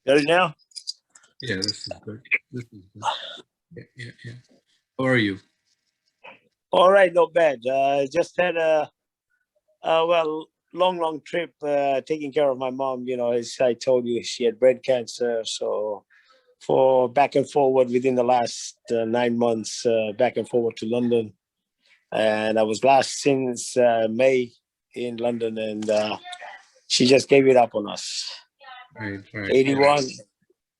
Got it now? Yeah, this is good. This is good. Yeah. How are you? All right, not bad. Just had a long trip taking care of my mom. As I told you, she had breast cancer. So for back and forward within the last 9 months, back and forward to London. And I was last since May in London, and she just gave it up on us. Right. 81.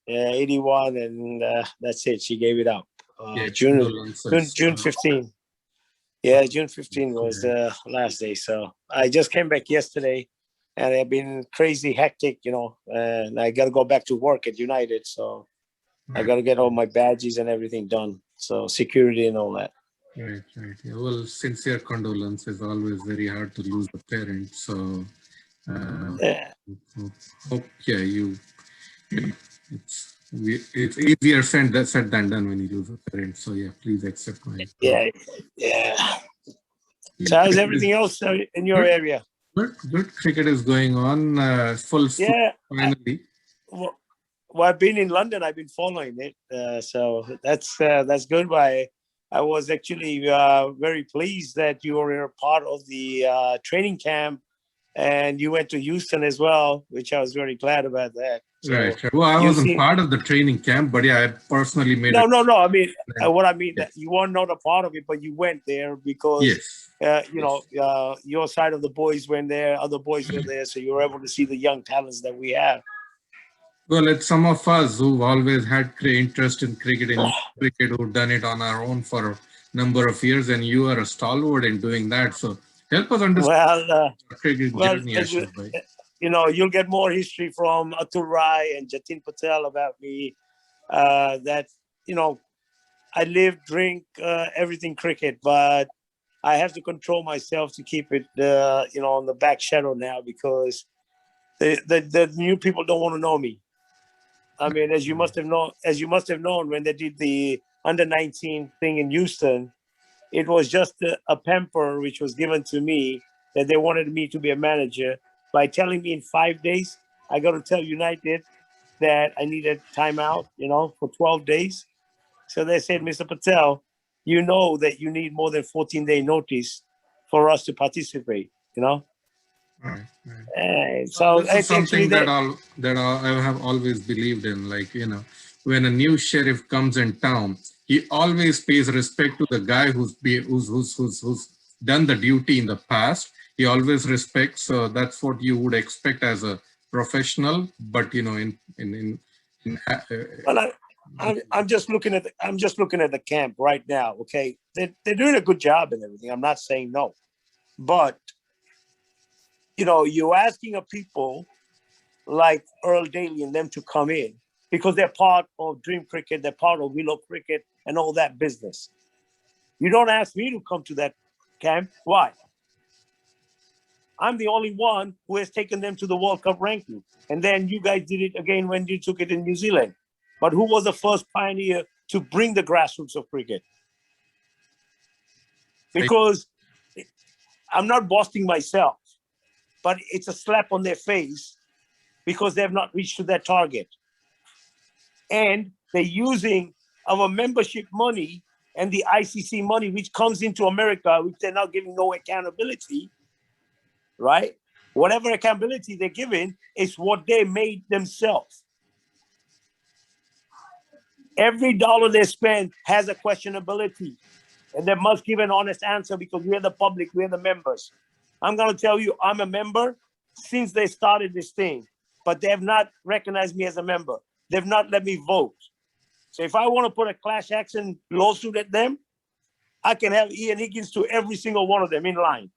Yeah, 81, and that's it. She gave it up. Yeah, June 15. Yeah, June 15 was the last day. So I just came back yesterday, and I've been crazy hectic, and I got to go back to work at United. So I got to get all my badges and everything done. So security and all that. Right. Yeah, well, sincere condolences. Always very hard to lose a parent. So, Yeah. it's easier said than done when you lose a parent. So yeah, please accept my. Yeah. So how's everything else in your area? Good. Cricket is going on full swing finally. Well, I've been in London. I've been following it, so that's good. I was actually very pleased that you were a part of the training camp, and you went to Houston as well, which I was very glad about that. So right. Well, I wasn't part of the training camp, but yeah, I personally made. No. I mean, what I mean that you were not a part of it, but you went there because your side of the boys went there, other boys were there, so you were able to see the young talents that we have. Well, it's some of us who've always had interest in cricket who've done it on our own for a number of years, and you are a stalwart in doing that. So help us understand cricket journey, Ashok. You'll get more history from Atul Rai and Jatin Patel about me. That I live, drink, everything cricket, but I have to control myself to keep it, on the back shadow now, because the new people don't want to know me. I mean, as you must have known when they did the under-19 thing in Houston, it was just a pamper which was given to me that they wanted me to be a manager by telling me in 5 days I got to tell United that I needed timeout, for 12 days. So they said, Mr. Patel, you know that you need more than 14-day notice for us to participate, Right. So this is something that I have always believed in. Like, when a new sheriff comes in town, he always pays respect to the guy who's done the duty in the past. He always respects. So that's what you would expect as a professional. But I'm just looking at the camp right now. Okay, they're doing a good job and everything. I'm not saying no, but you're asking of people like Earl Daly and them to come in because they're part of Dream Cricket, they're part of Willow Cricket and all that business. You don't ask me to come to that camp. Why? I'm the only one who has taken them to the World Cup ranking. And then you guys did it again when you took it in New Zealand. But who was the first pioneer to bring the grassroots of cricket? Because I'm not boasting myself, but it's a slap on their face because they have not reached to their target. And they're using our membership money and the ICC money, which comes into America, which they're not giving no accountability, right? Whatever accountability they're giving is what they made themselves. Every dollar they spend has a questionability, and they must give an honest answer because we're the public, we're the members. I'm going to tell you, I'm a member since they started this thing, but they have not recognized me as a member. They've not let me vote. So if I want to put a class action lawsuit at them, I can have Ian Higgins to every single one of them in line.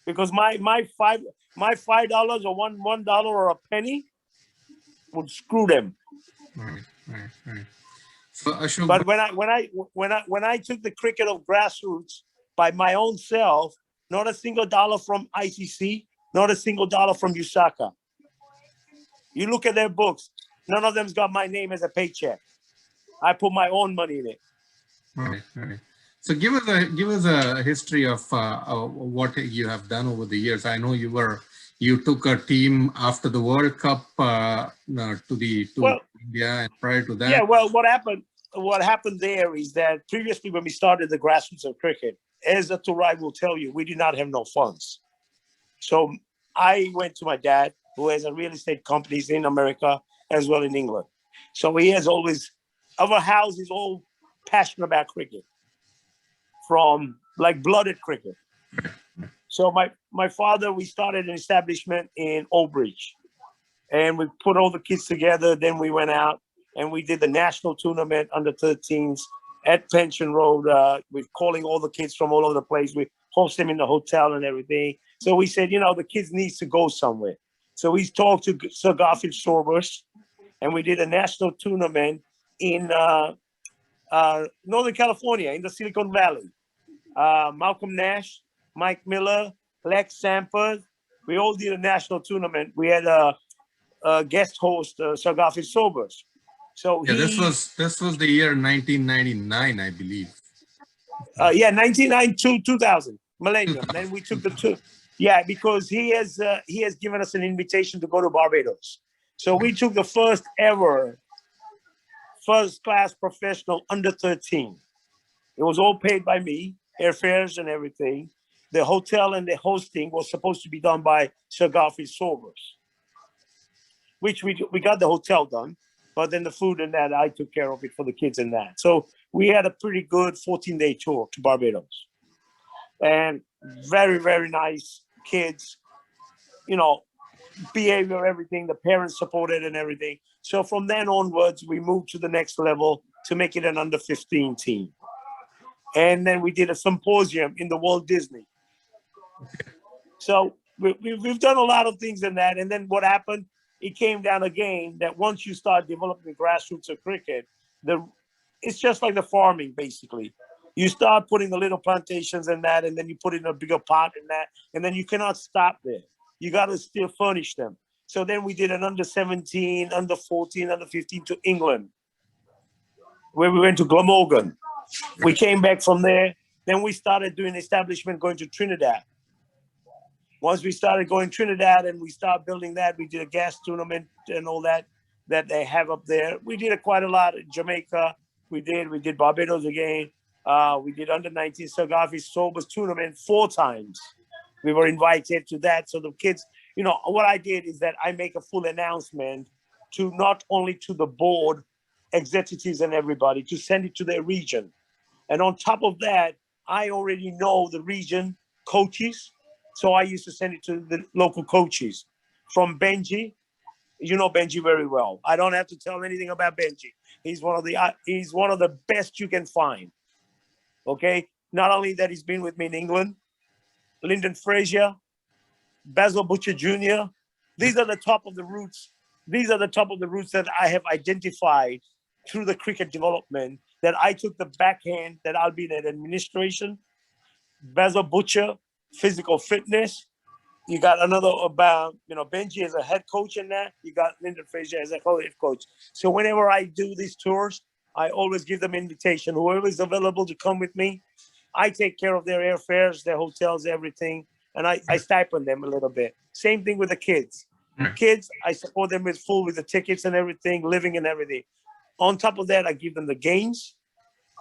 Because my $5 or $1 or a penny would screw them. Right. So Ashok, but when I took the cricket of grassroots by my own self, not a single dollar from ICC, not a single dollar from USACA. You look at their books, none of them's got my name as a paycheck. I put my own money in it. Right. So give us a history of what you have done over the years. I know you were you took a team after the World Cup to Well, India, and prior to yeah. that, Well, what happened there is that previously when we started the grassroots of cricket, as a Turai will tell you, we did not have no funds. So I went to my dad, who has a real estate companies in America as well in England. So he has always, our house is all passionate about cricket, from like blooded cricket. So my father, we started an establishment in Old Bridge, and we put all the kids together. Then we went out and we did the national tournament under 13s at Pension Road. We're calling all the kids from all over the place. We host them in the hotel and everything. So we said, the kids needs to go somewhere. So we talked to Sir Garfield Sobers, and we did a national tournament in Northern California, in the Silicon Valley. Malcolm Nash, Mike Miller, Lex Sanford. We all did a national tournament. We had a guest host, Sir Garfield Sobers. So yeah, he, this was the year 1999, I believe. 1992, 2000, millennium. Then we took the two. Yeah, because he has given us an invitation to go to Barbados. So we took the first ever first class professional under 13. It was all paid by me, airfares and everything. The hotel and the hosting was supposed to be done by Sir Garfield Sobers, which we got the hotel done, but then the food and that, I took care of it for the kids and that. So we had a pretty good 14-day tour to Barbados. And very, very nice kids, behavior, everything. The parents supported and everything. So from then onwards, we moved to the next level to make it an under 15 team. And then we did a symposium in the Walt Disney. So we've done a lot of things in that. And then what happened, it came down again that once you start developing the grassroots of cricket, it's just like the farming, basically. You start putting the little plantations in that, and then you put in a bigger pot in that, and then you cannot stop there. You got to still furnish them. So then we did an under 17, under 14, under 15 to England, where we went to Glamorgan. We came back from there. Then we started doing establishment, going to Trinidad. Once we started going Trinidad and we started building that, we did a gas tournament and all that they have up there. We did quite a lot in Jamaica. We did Barbados again. We did under 19 Sir Garfield Sobers tournament 4 times. We were invited to that. So the kids, what I did is that I make a full announcement to not only to the board, executives and everybody, to send it to their region. And on top of that, I already know the region coaches. So I used to send it to the local coaches. From Benji, you know Benji very well. I don't have to tell anything about Benji. He's one of the best you can find. Okay, not only that, he's been with me in England. Lyndon Frazier, Basil Butcher Jr. These are the top of the roots. These are the top of the roots that I have identified through the cricket development. That I took the backhand. That I'll be in administration. Basil Butcher, physical fitness. You got another about, Benji as a head coach in that. You got Lyndon Frazier as a head coach. So whenever I do these tours, I always give them invitation. Whoever is available to come with me, I take care of their airfares, their hotels, everything. And I stipend them a little bit. Same thing with the kids. Kids, I support them with the tickets and everything, living and everything. On top of that, I give them the games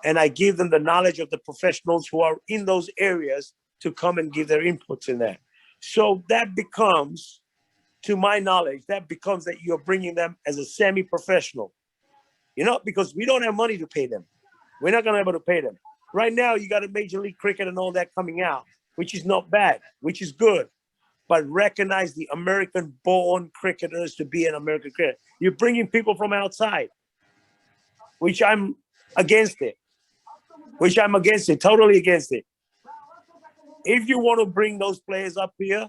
and I give them the knowledge of the professionals who are in those areas to come and give their inputs in that. So that becomes, to my knowledge, that you're bringing them as a semi-professional, because we don't have money to pay them. We're not going to be able to pay them. Right now, you got a Major League Cricket and all that coming out, which is not bad, which is good. But recognize the American-born cricketers to be an American cricketer. You're bringing people from outside, which I'm against it. Totally against it. If you want to bring those players up here,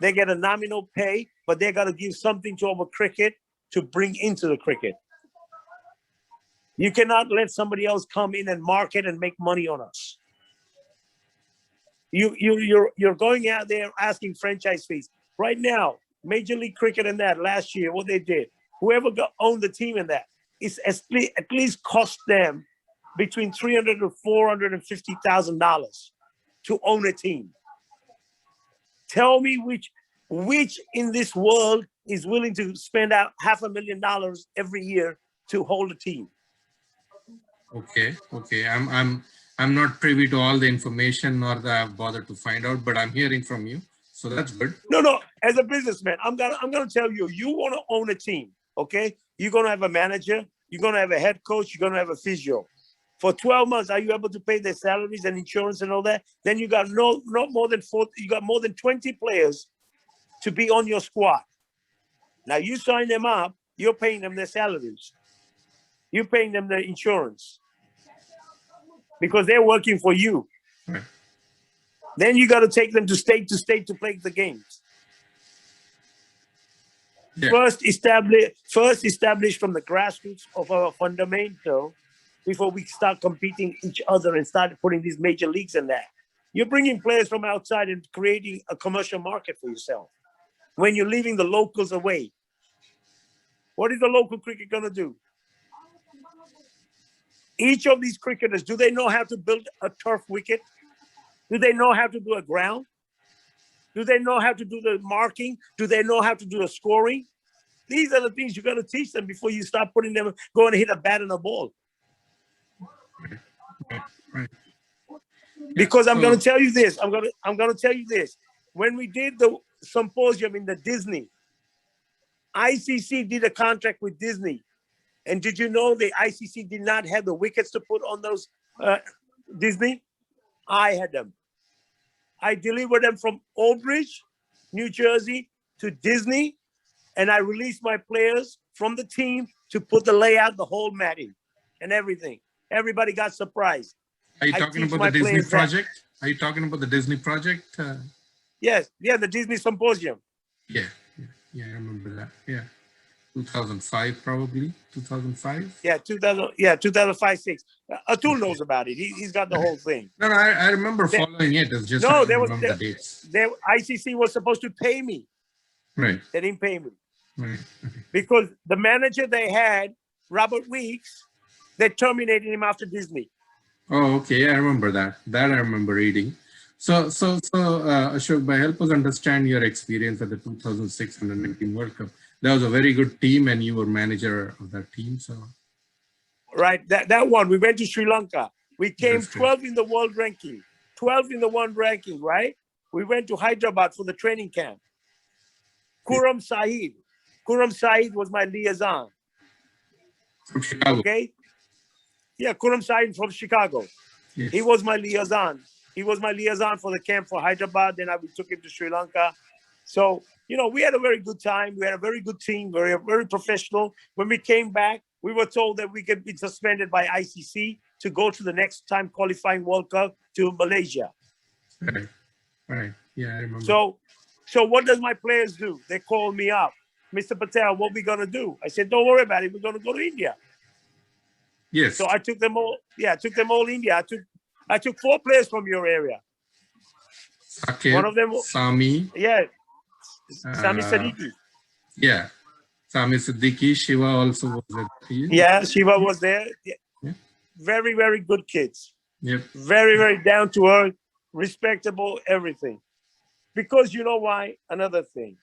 they get a nominal pay, but they got to give something to our cricket to bring into the cricket. You cannot let somebody else come in and market and make money on us. You're going out there asking franchise fees. Right now, Major League Cricket and that last year, what they did, whoever owned the team in that, it's at least cost them between $300,000 to $450,000 to own a team. Tell me which, which in this world is willing to spend out $500,000 every year to hold a team? Okay, okay. I'm not privy to all the information nor that I've bothered to find out, but I'm hearing from you, so that's good. No. As a businessman, I'm gonna tell you, you want to own a team, okay? You're gonna have a manager, you're gonna have a head coach, you're gonna have a physio. For 12 months, are you able to pay their salaries and insurance and all that? Then you got not more than you got more than 20 players to be on your squad. Now you sign them up, you're paying them their salaries. You're paying them their insurance because they're working for you. Right. Then you got to take them to state to play the games. Yeah. First establish from the grassroots of our fundamental before we start competing each other and start putting these major leagues in there. You're bringing players from outside and creating a commercial market for yourself. When you're leaving the locals away, what is the local cricket going to do? Each of these cricketers, do they know how to build a turf wicket? Do they know how to do a ground? Do they know how to do the marking? Do they know how to do the scoring? These are the things you got to teach them before you start putting them going to hit a bat and a ball. Right. Because I'm going to tell you this. I'm going to tell you this. When we did the symposium in the Disney, ICC did a contract with Disney. And did you know the ICC did not have the wickets to put on those Disney? I had them. I delivered them from Old Bridge, New Jersey to Disney, and I released my players from the team to put the layout, the whole matting, and everything. Everybody got surprised. Are you talking about the Disney project? Are you talking about the Disney project? Yes, the Disney Symposium. Yeah, I remember that. Yeah, 2005 probably. 2005. Yeah, 2005-06. Atul knows about it. He's got the whole thing. No, I remember following it. It's just I don't remember the dates. ICC was supposed to pay me. Right. They didn't pay me. Right. Because the manager they had, Robert Weeks, they terminated him after Disney. Oh, okay. I remember that. That I remember reading. So, Ashok, by help us understand your experience at the 2006 Under-19 World Cup. That was a very good team, and you were manager of that team. So, right, that one. We went to Sri Lanka. We came 12 in the world ranking. 12 in the world ranking, right? We went to Hyderabad for the training camp. Khurram Saeed was my liaison. From Chicago. Okay. Yeah, Khurram Saeed from Chicago. Yes. He was my liaison. He was my liaison for the camp for Hyderabad. Then we took him to Sri Lanka. So, we had a very good time. We had a very good team. We were very professional. When we came back, we were told that we could be suspended by ICC to go to the next time qualifying World Cup to Malaysia. Right. Yeah, I remember. So what does my players do? They call me up. Mr. Patel, what we going to do? I said, don't worry about it. We're going to go to India. Yes. So I took them all. Yeah, I took them all India. I took 4 players from your area. Sakib, one of them, Sami. Yeah, Sami Siddiqui. Yeah, Sami Siddiqui. Shiva also was there. Yeah, Shiva was there. Yeah. Very, very good kids. Yep. Very, very down to earth, respectable, everything. Because you know why? Another thing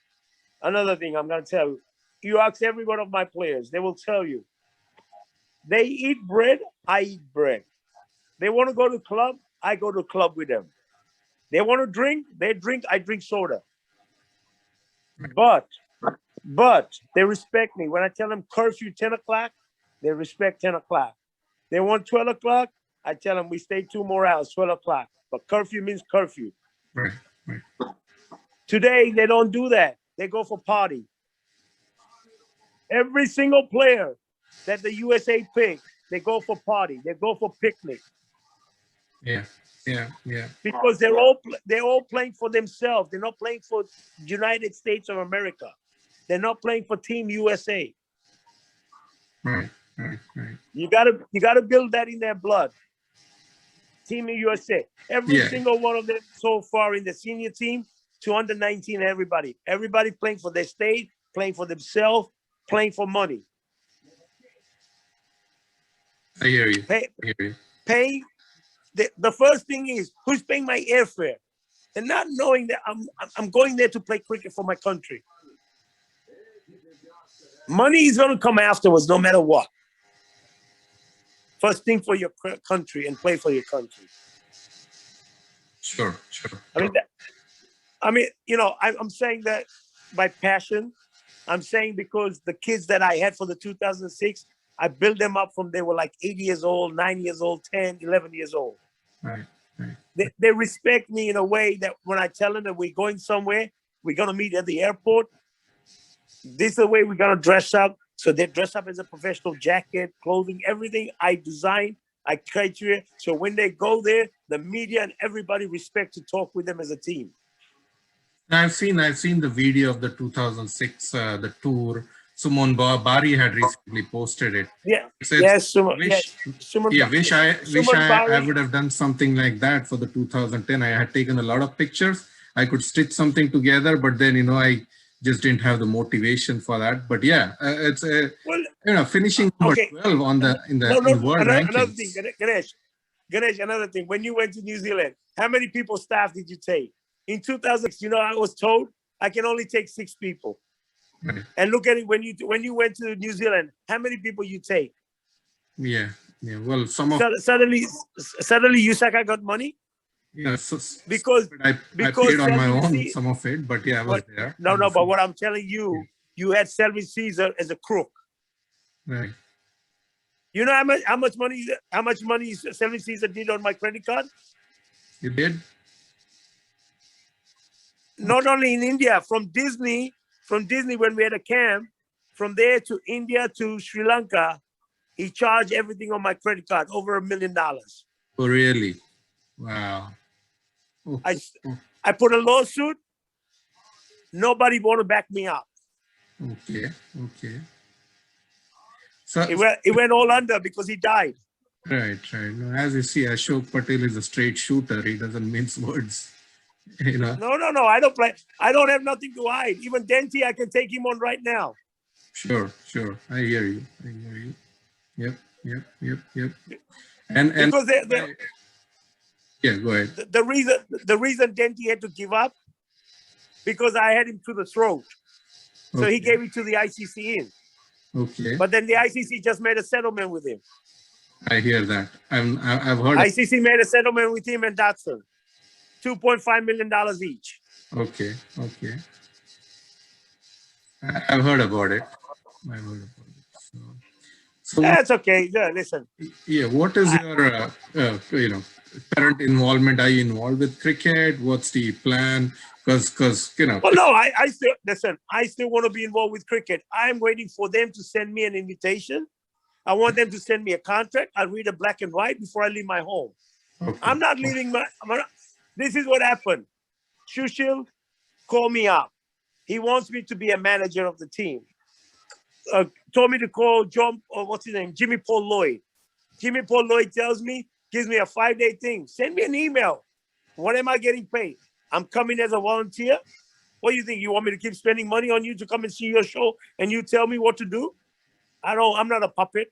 I'm going to tell you. You ask every one of my players, they will tell you. They eat bread, I eat bread. They want to go to club, I go to club with them. They want to drink, they drink, I drink soda. But they respect me. When I tell them curfew 10 o'clock, they respect 10 o'clock. They want 12 o'clock, I tell them we stay 2 more hours, 12 o'clock. But curfew means curfew. Right. Today, they don't do that. They go for party. Every single player that the USA pick, they go for party. They go for picnic. Yeah. Because they're all playing for themselves. They're not playing for the United States of America. They're not playing for Team USA. Right. You gotta build that in their blood. Team USA. Every single one of them so far in the senior team to under-19, everybody playing for their state, playing for themselves, playing for money. I hear you. Pay. The first thing is, who's paying my airfare? and not knowing that I'm going there to play cricket for my country. Money is going to come afterwards, no matter what. First thing for your country and play for your country. Sure. I'm saying that by passion. I'm saying because the kids that I had for the 2006, I built them up from they were like 8 years old, 9 years old, 10, 11 years old. Right. They respect me in a way that when I tell them that we're going somewhere, we're going to meet at the airport, this is the way we're going to dress up. So they dress up as a professional, jacket, clothing, everything I design, I criteria. So when they go there, the media and everybody respect to talk with them as a team. I've seen the video of the 2006 the tour. Suman Bari had recently posted it. Yeah. Yes. Wish I would have done something like that for the 2010. I had taken a lot of pictures. I could stitch something together, but then I just didn't have the motivation for that. But yeah, it's finishing number 12 on in the world rankings. Another thing, Ganesh, another thing. When you went to New Zealand, how many people staff did you take? In 2006, I was told I can only take 6 people. Right. And look at it when you went to New Zealand, how many people you take? Yeah. Well, some of suddenly Yusaka got money. Yeah, because I paid on my own some of it, but yeah, I was there. No, but what I'm telling you, you had Selvin Caesar as a crook. Right. You know how much money Selvin Caesar did on my credit card? You did? Not only in India, from Disney when we had a camp, from there to India to Sri Lanka, he charged everything on my credit card, over $1 million. Oh, really? Wow. I put a lawsuit. Nobody want to back me up. Okay. So it went all under because he died. Right. No, as you see, Ashok Patel is a straight shooter. He doesn't mince words. No. I don't play. I don't have nothing to hide. Even Denty, I can take him on right now. Sure. I hear you. Yep. And because yeah, go ahead. The reason Denty had to give up because I had him to the throat, so he gave it to the ICC in. Okay. But then the ICC just made a settlement with him. I hear that. I've heard. ICC made a settlement with him and Datsun, $2.5 million each. Okay. I've heard about it. So that's okay. Yeah, listen. Yeah, what is your current involvement? Are you involved with cricket? What's the plan? Because Well, no, I still listen. I still want to be involved with cricket. I'm waiting for them to send me an invitation. I want them to send me a contract. I'll read it black and white before I leave my home. Okay. I'm not leaving this is what happened. Shushil called me up. He wants me to be a manager of the team. Told me to call Jimmy Paul Lloyd. Jimmy Paul Lloyd gives me a 5-day thing. Send me an email. What am I getting paid? I'm coming as a volunteer. What do you think? You want me to keep spending money on you to come and see your show and you tell me what to do? I'm not a puppet.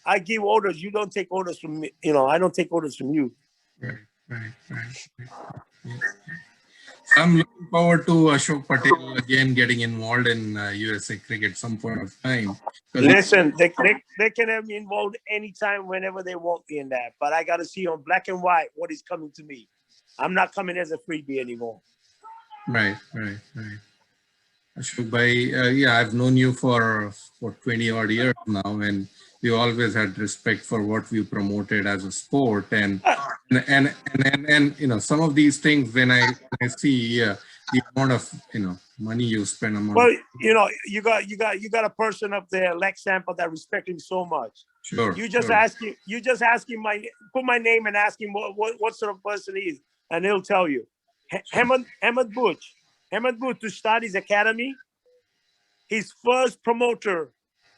I give orders. You don't take orders from me. I don't take orders from you. Right. Yeah. I'm looking forward to Ashok Patel again getting involved in USA cricket some point of time. Listen, they can have me involved anytime, whenever they want me in that. But I got to see on black and white what is coming to me. I'm not coming as a freebie anymore. Right. Ashok bhai, I've known you for 20 odd years now, and we always had respect for what we promoted as a sport, and some of these things when I see the amount of money you spend. Well, you got a person up there, Lex Sample, that respect him so much. Sure. You just ask him. Put my name and ask him what sort of person he is, and he'll tell you. Ahmed Butch to start his academy. His first promoter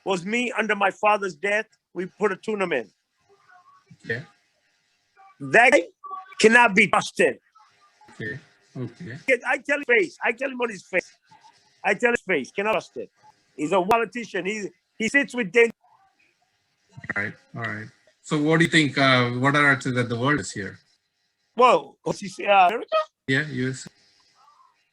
was me. Under my father's death, we put a tournament. Okay. That guy cannot be trusted. Okay. I tell him on his face. Cannot trust it. He's a politician. He sits with Dan. All right. So what do you think? What are that the world is here? Well, America? Yeah, USA.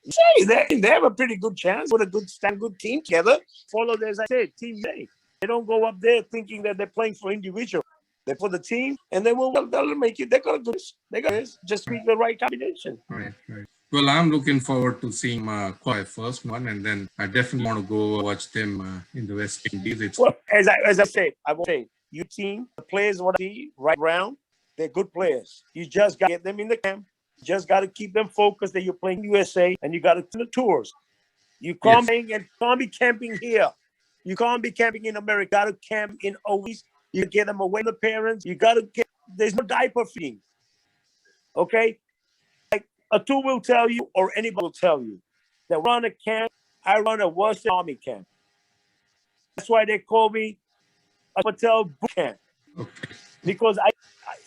Say they have a pretty good chance with a good team together. Follow, as I said, Team USA. They don't go up there thinking that they're playing for individual. They for the team, and they'll make it. They're gonna do this. They got this. Just pick the right combination. Right, right. Well, I'm looking forward to seeing qualify first one, and then I definitely want to go watch them in the West Indies. It's well, as I said, I will say, your team, the players, what I see right around, they're good players. You just got to get them in the camp. You just got to keep them focused that you're playing USA, and you got to do the tours. You can't be camping here. You can't be camping in America. You got to camp in overseas. You get them away from the parents. You got to get. There's no diaper feeding. Okay, like Atul will tell you, or anybody will tell you, that run a camp. I run a Western Army camp. That's why they call me a Patel boot camp. Okay. Because I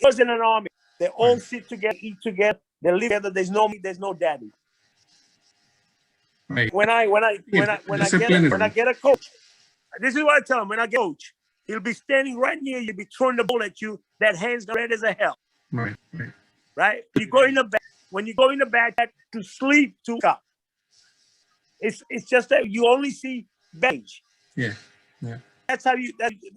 was in an army. They all sit together, eat together. They live together. There's no me. There's no daddy. Right. When I get a coach, this is what I tell him. When I get a coach, he'll be standing right near you, be throwing the ball at you. That hand's red as a hell. Right, right. Right? You go in the back. When you go in the back to sleep, to up. It's just that you only see beige. Yeah, yeah. That's how you.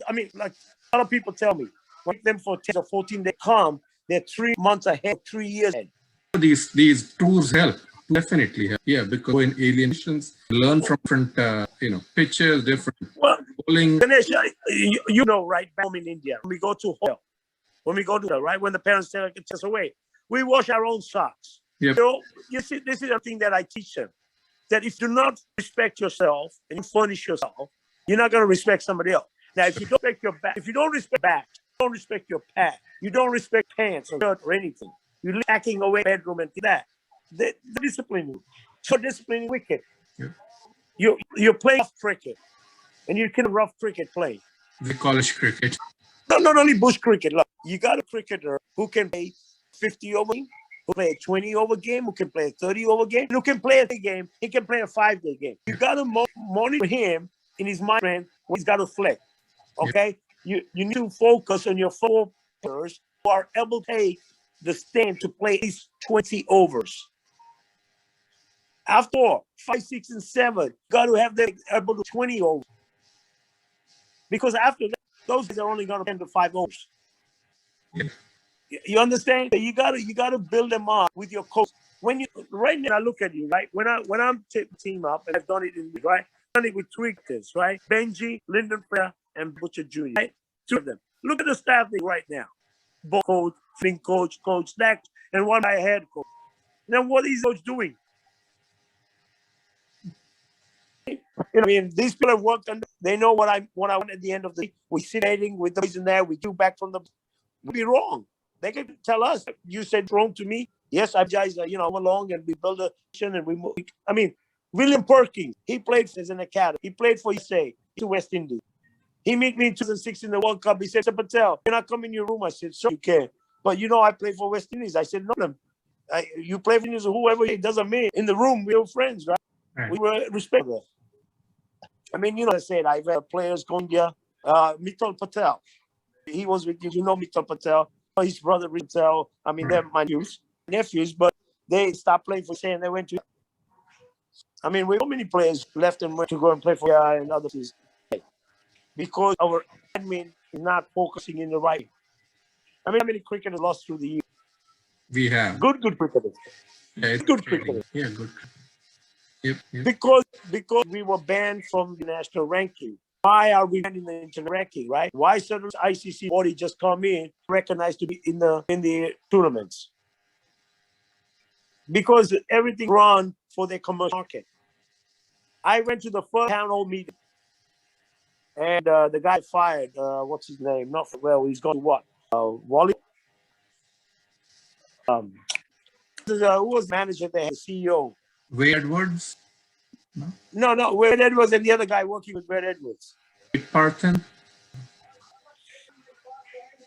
I mean, like a lot of people tell me, when them for 10 or 14, they come. They're 3 months ahead, 3 years ahead. These tours help. Definitely help. Yeah, because in alienations, learn from different, pitches, different bowling. Ganesh, you know, right, back home in India, when we go to hotel, right, when the parents take us away, we wash our own socks. Yep. You see, this is a thing that I teach them, that if you do not respect yourself and you furnish yourself, you're not going to respect somebody else. Now, if you don't respect your back, if you don't respect back, you don't respect your pad, you don't respect pants or shirt or anything, you're packing away bedroom and that. They discipline you. So disciplining wicked. Yeah. You're playing rough cricket, and you can rough cricket play. The college cricket. No, not only bush cricket. Look, you got a cricketer who can play 50 over game, who play a 20 over game, who can play a 30 over game, who can play a day game, he can play a 5-day game. You got to monitor him in his mind when he's got to flick. Okay, you need to focus on your 4 players who are able to take the stand to play at least 20 overs. After 5, 6, and 7, you got to have them able to 20 overs. Because after that, those guys are only going to 10 to 5 overs. Yeah. You understand? You gotta build them up with your coach. When you right now, I look at you, right? When I'm team up, and I've done it right? I've done it with 3 kids, right? Benji, Lyndon Fair, and Butcher Jr. Right? 2 of them. Look at the staff right now. Ball coach, fling coach, Stack, and one my head coach. Now, what is coach doing? I mean, these people have worked on. They know what I want at the end of the day. We sit meeting with the boys in there. We do back from the. We'd be wrong. They can tell us. You said wrong to me. Yes, I guys, come along and we build a and we move. I mean, William Perkins. He played as an academy. He played for USA to West Indies. He met me in 2006 in the World Cup. He said, "Mr. Patel, can I come in your room?" I said, "Sure, you can." But I play for West Indies. I said, "No, you play for whoever. It doesn't mean in the room we were friends, right? We were respectful." I mean, I said I've had players going here. Mittal Patel. He was with Mittal Patel. His brother Patel. I mean, they're my nephews, but they stopped playing for say and they went to. I mean, we have many players left and went to go and play for and other teams because our admin is not focusing in the right. I mean, how many cricketers lost through the year? We have good cricketers. Yeah, good cricketers. Yeah, good. Yep. Because we were banned from the national ranking. Why are we banned in the international ranking, right? Why should the ICC body just come in, recognized to be in the tournaments? Because everything run for their commercial market. I went to the first town hall meeting, and the guy fired. What's his name? Not well. He's going to what? Wally. Who was manager there? The CEO. Wade Edwards? No. Wade Edwards and the other guy working with Wade Edwards. Parthen?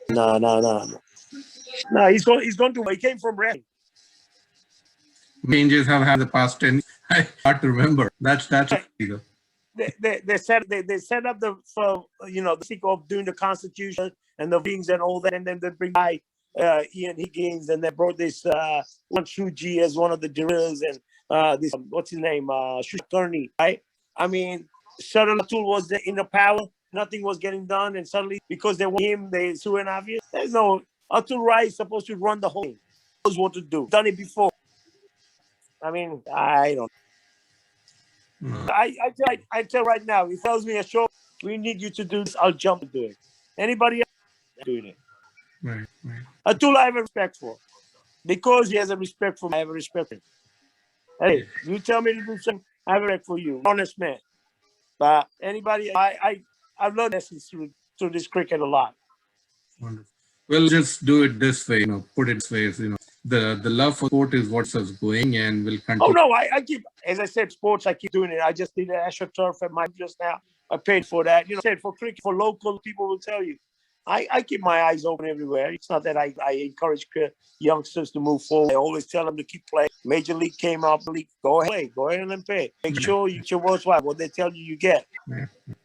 No. No, he's going to. He came from wrestling. Changes have had the past 10. I hard to remember. That's they set up the sake of doing the Constitution and the things and all that, and then they bring by Ian Higgins, and they brought this Shuji as one of the drillers, and this what's his name, Kearney, right? I mean, suddenly Atul was there in the power, nothing was getting done, and suddenly because they want him, they 2.5 years. There's no Atul Rai is supposed to run the whole thing. He knows what to do. Done it before. I mean, I don't. I tell right now, he tells me, Ashok, we need you to do this, I'll jump to do it. Anybody else doing it? Right. Atul, I have a respect for. Because he has a respect for me, I have a respect for him. Hey, you tell me to do something, I have a respect for you. Honest man. But anybody, I've learned lessons through this cricket a lot. Wonderful. Well, just do it this way, put it this way, the love for sport is what's us going and will continue. Oh, no, I keep, as I said, sports, I keep doing it. I just did an Ashok turf at my just now. I paid for that. For cricket, for local, people will tell you. I keep my eyes open everywhere. It's not that I encourage youngsters to move forward. I always tell them to keep playing. Major League came out, go ahead, play. Go ahead and play. Make sure you're worthwhile. What they tell you, you get.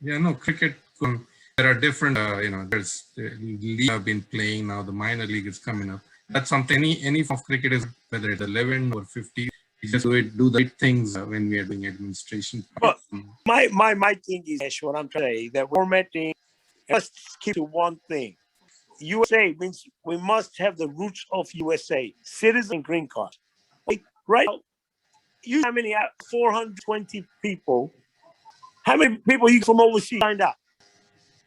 Yeah, cricket, there are different, there's the league I've been playing now, the minor league is coming up. That's something, any form of cricket is, whether it's 11 or 50, you just do the right things when we are doing administration. But my thing is, Ash, what I'm trying to say, that formatting, let's keep to one thing. USA means we must have the roots of USA, citizen green card. Right? You how many 420 people? How many people you from overseas signed up?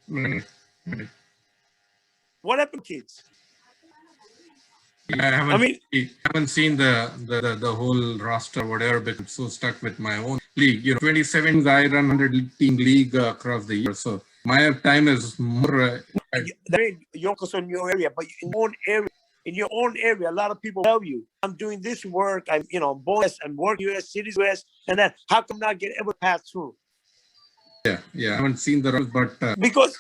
Right. What happened, kids? I haven't seen the whole roster, whatever, but I'm so stuck with my own league. 27 I run 100-team league across the year, so my time is more. You're also in your area, but in your own area, a lot of people tell you, I'm doing this work. I'm boss. I'm working US cities, US, and then how come not get ever passed through? Yeah. I haven't seen the rules, but because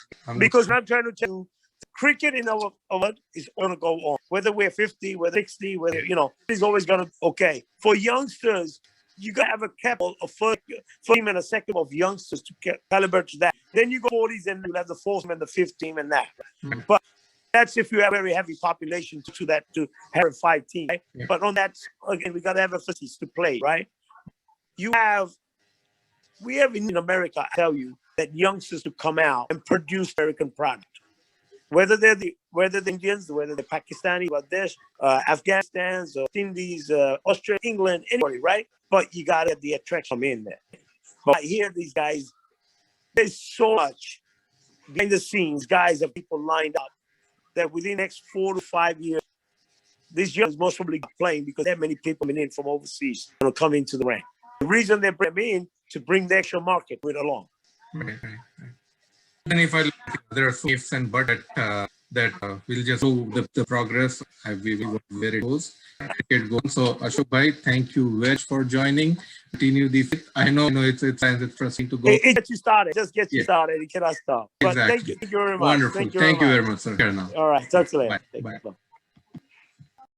I'm trying to tell you, cricket in our world is going to go on. Whether we're 50, whether 60, whether it's always going to okay. For youngsters, you got to have a couple of first team and a second of youngsters to calibrate to that. Then you go 40s and you have the fourth team and the fifth team and that. Mm-hmm. But that's if you have a very heavy population to have a 5 team. Right? Yeah. But on that, again, we got to have a facilities to play, right? We have in America, I tell you, that youngsters to come out and produce American product. Whether they're the Indians, whether they're Pakistani, Bangladesh, Afghanistans, or Indies, Australia, England, anybody, right? But you got to get the attraction in there. But I hear these guys, there's so much behind the scenes, guys and people lined up that within the next 4 to 5 years, these young most probably playing because there are many people coming in from overseas going to come into the rank. The reason they bring them in to bring the actual market with along. Right. And if there are some ifs and buts that we'll just do the progress. We will where it goes. It goes. So Ashok bhai, thank you very much for joining. Continue the fit. I know it's frustrating to go. It gets you started. Just get you started. It cannot stop. But exactly. Thank you very much. Wonderful. Thank you very much, sir. All right. Talk to you later. Bye.